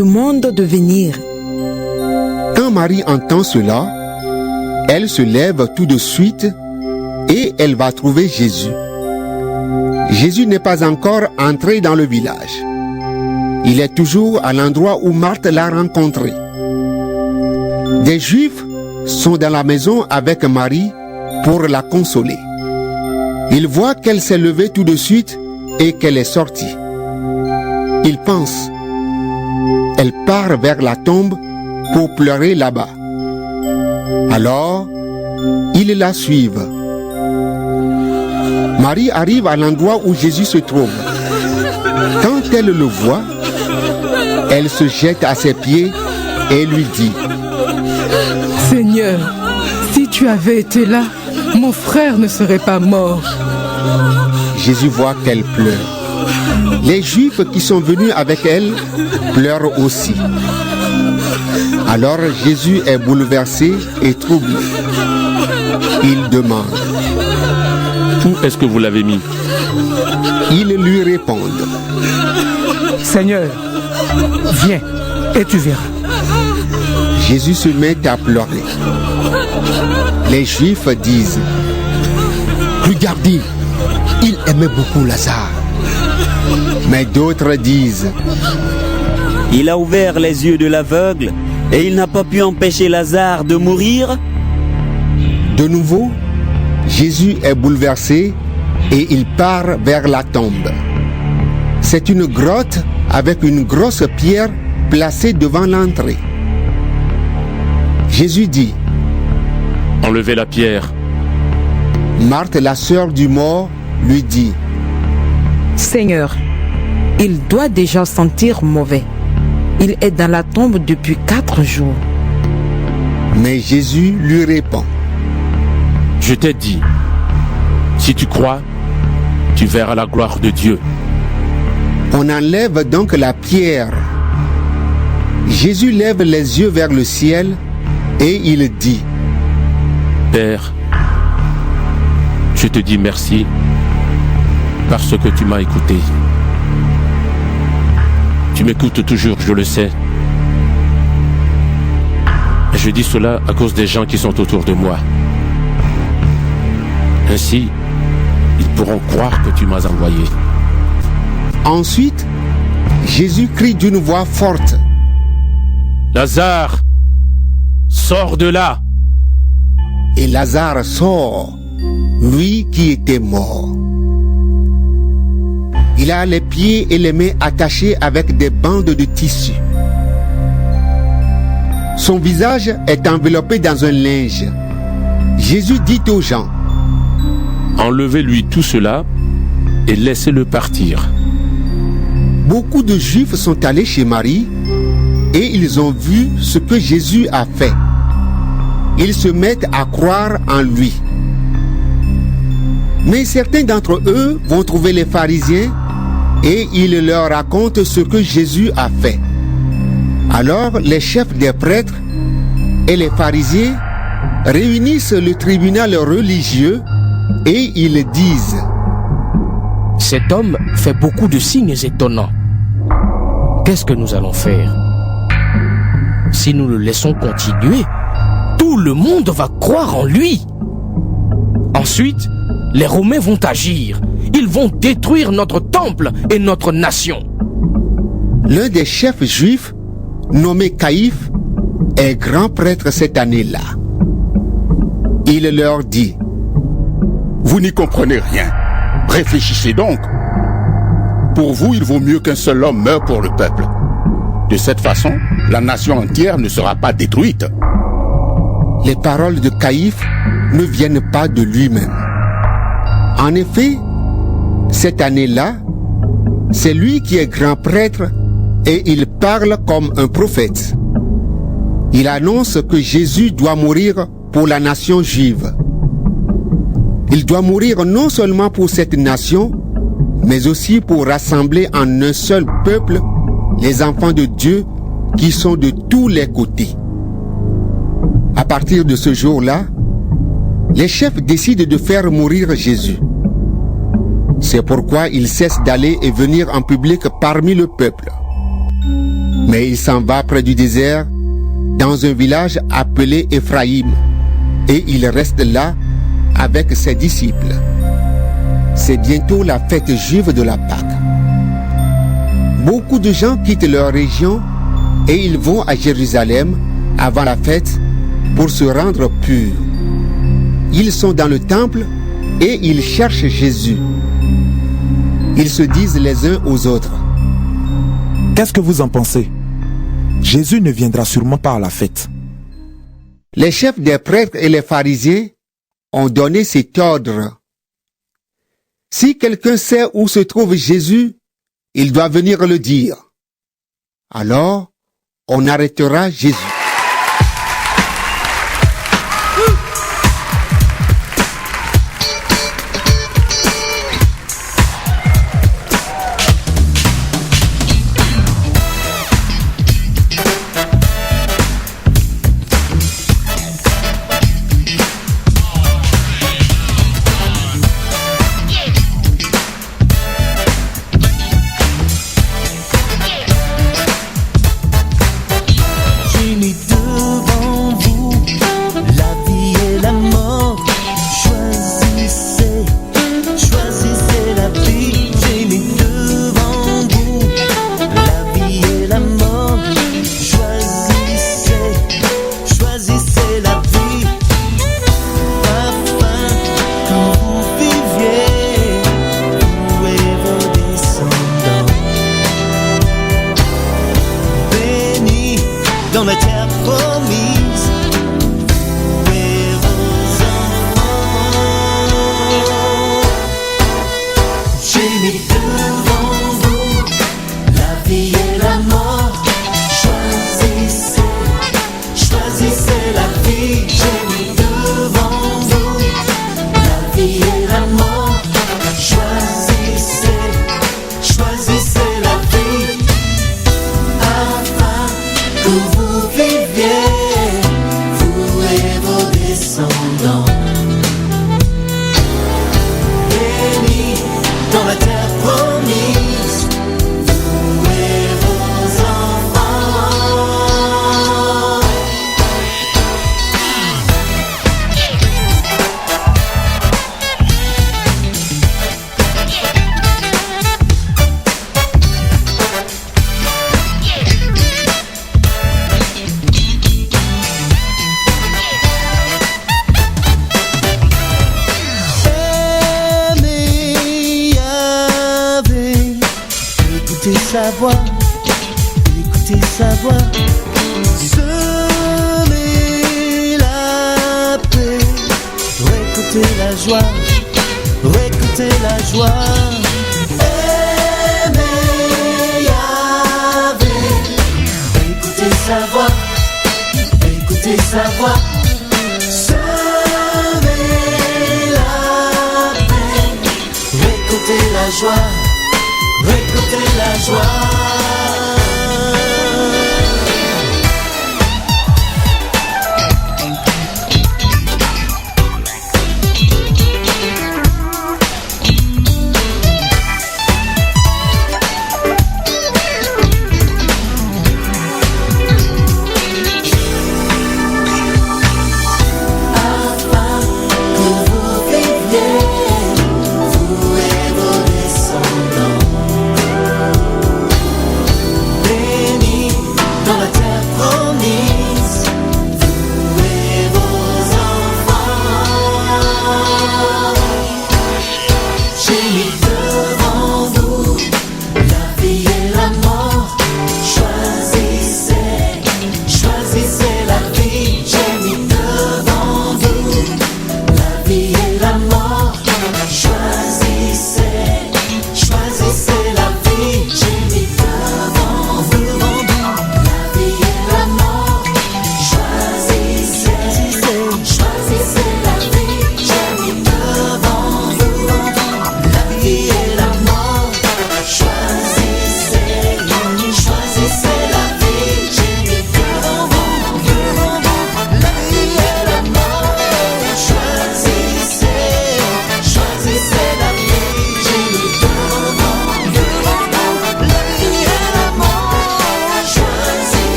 demande de venir. Quand Marie entend cela, elle se lève tout de suite et elle va trouver Jésus. Jésus n'est pas encore entré dans le village. Il est toujours à l'endroit où Marthe l'a rencontré. Des Juifs sont dans la maison avec Marie pour la consoler. Ils voient qu'elle s'est levée tout de suite et qu'elle est sortie. Ils pensent. Elle part vers la tombe pour pleurer là-bas. Alors, ils la suivent. Marie arrive à l'endroit où Jésus se trouve. Quand elle le voit, elle se jette à ses pieds et lui dit: Seigneur, si tu avais été là, mon frère ne serait pas mort. Jésus voit qu'elle pleure. Les Juifs qui sont venus avec elle pleurent aussi. Alors Jésus est bouleversé et troublé. Il demande: Où est-ce que vous l'avez mis? Ils lui répondent: Seigneur, viens et tu verras. Jésus se met à pleurer. Les Juifs disent: Regardez, il aimait beaucoup Lazare. Mais d'autres disent: Il a ouvert les yeux de l'aveugle et il n'a pas pu empêcher Lazare de mourir. De nouveau, Jésus est bouleversé et il part vers la tombe. C'est une grotte avec une grosse pierre placée devant l'entrée. Jésus dit: Enlevez la pierre. Marthe, la sœur du mort, lui dit: Seigneur, il doit déjà sentir mauvais. Il est dans la tombe depuis 4 jours. Mais Jésus lui répond: Je t'ai dit, si tu crois, tu verras la gloire de Dieu. On enlève donc la pierre. Jésus lève les yeux vers le ciel et il dit: Père, je te dis merci parce que tu m'as écouté. Tu m'écoutes toujours, je le sais. Et je dis cela à cause des gens qui sont autour de moi. Ainsi, ils pourront croire que tu m'as envoyé. Ensuite, Jésus crie d'une voix forte: Lazare, sors de là! Et Lazare sort, lui qui était mort. Il a les pieds et les mains attachés avec des bandes de tissu. Son visage est enveloppé dans un linge. Jésus dit aux gens: Enlevez-lui tout cela et laissez-le partir. Beaucoup de Juifs sont allés chez Marie et ils ont vu ce que Jésus a fait. Ils se mettent à croire en lui. Mais certains d'entre eux vont trouver les pharisiens et ils leur racontent ce que Jésus a fait. Alors les chefs des prêtres et les pharisiens réunissent le tribunal religieux et ils disent: Cet homme fait beaucoup de signes étonnants. Qu'est-ce que nous allons faire? Si nous le laissons continuer, tout le monde va croire en lui. Ensuite, les Romains vont agir. Ils vont détruire notre temple et notre nation. L'un des chefs juifs, nommé Caïphe, est grand prêtre cette année-là. Il leur dit: Vous n'y comprenez rien. Réfléchissez donc. Pour vous, il vaut mieux qu'un seul homme meure pour le peuple. De cette façon, la nation entière ne sera pas détruite. Les paroles de Caïphe ne viennent pas de lui-même. En effet, cette année-là, c'est lui qui est grand prêtre et il parle comme un prophète. Il annonce que Jésus doit mourir pour la nation juive. Il doit mourir non seulement pour cette nation, mais aussi pour rassembler en un seul peuple les enfants de Dieu qui sont de tous les côtés. À partir de ce jour-là, les chefs décident de faire mourir Jésus. C'est pourquoi ils cessent d'aller et venir en public parmi le peuple. Mais il s'en va près du désert, dans un village appelé Éphraïm, et il reste là avec ses disciples. C'est bientôt la fête juive de la Pâque. Beaucoup de gens quittent leur région et ils vont à Jérusalem avant la fête pour se rendre purs. Ils sont dans le temple et ils cherchent Jésus. Ils se disent les uns aux autres: Qu'est-ce que vous en pensez? Jésus ne viendra sûrement pas à la fête. Les chefs des prêtres et les pharisiens ont donné cet ordre: si quelqu'un sait où se trouve Jésus, il doit venir le dire. Alors, on arrêtera Jésus. Dans la terre promise, et vos enfants. J'ai mis devant vous la vie et la mort. Choisissez, choisissez la vie. J'ai mis devant vous la vie et la mort. Choisissez, choisissez la vie. Afin que vous viviez, vous et vos descendants. Bénis dans la terre promise, vous et vos enfants. Aimez Yahvé, écoutez sa voix, écoutez sa voix. Semez la paix, récoltez la joie, récoltez la joie. Aimez Yahvé, écoutez sa voix, écoutez sa voix. Semez la paix, récoltez la joie, récoltez la joie. Afin que vous viviez, vous et vos descendants.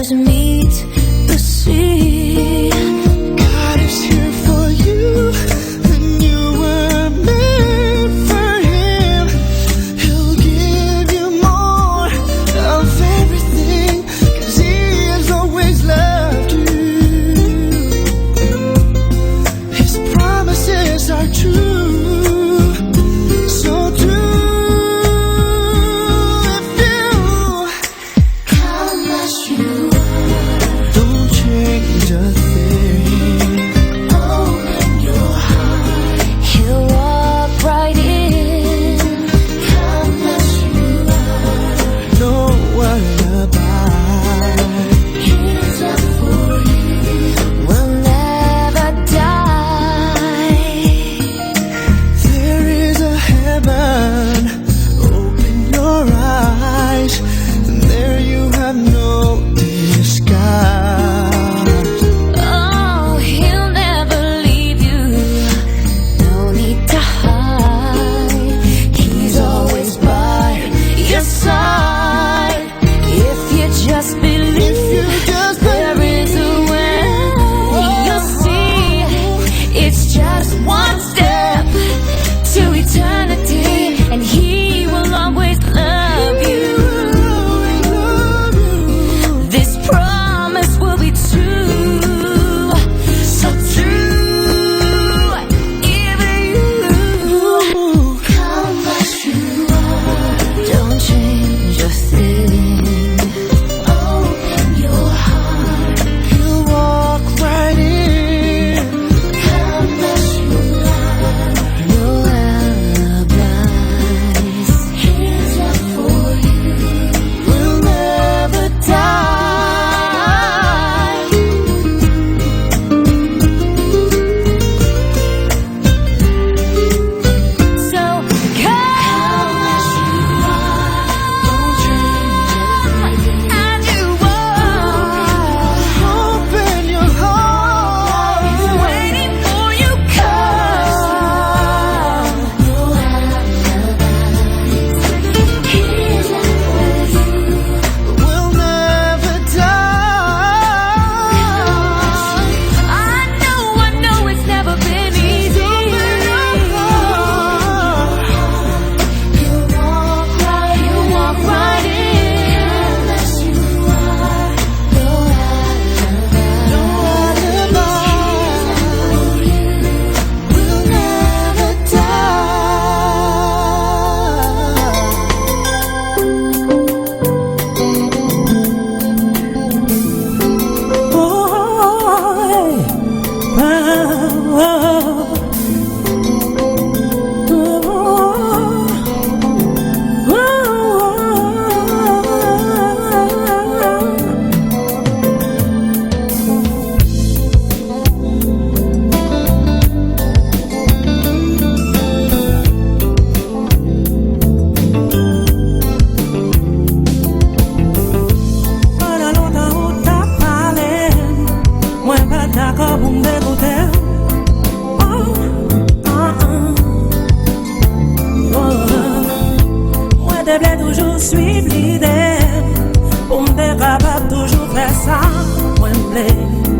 waters meet the sea. God is here for you, and you were made for Him. He'll give you more of everything, 'cause He has always loved you. His promises are true, so true. Toujours suivre l'idée, pour me capable toujours faire ça, moi me plaît.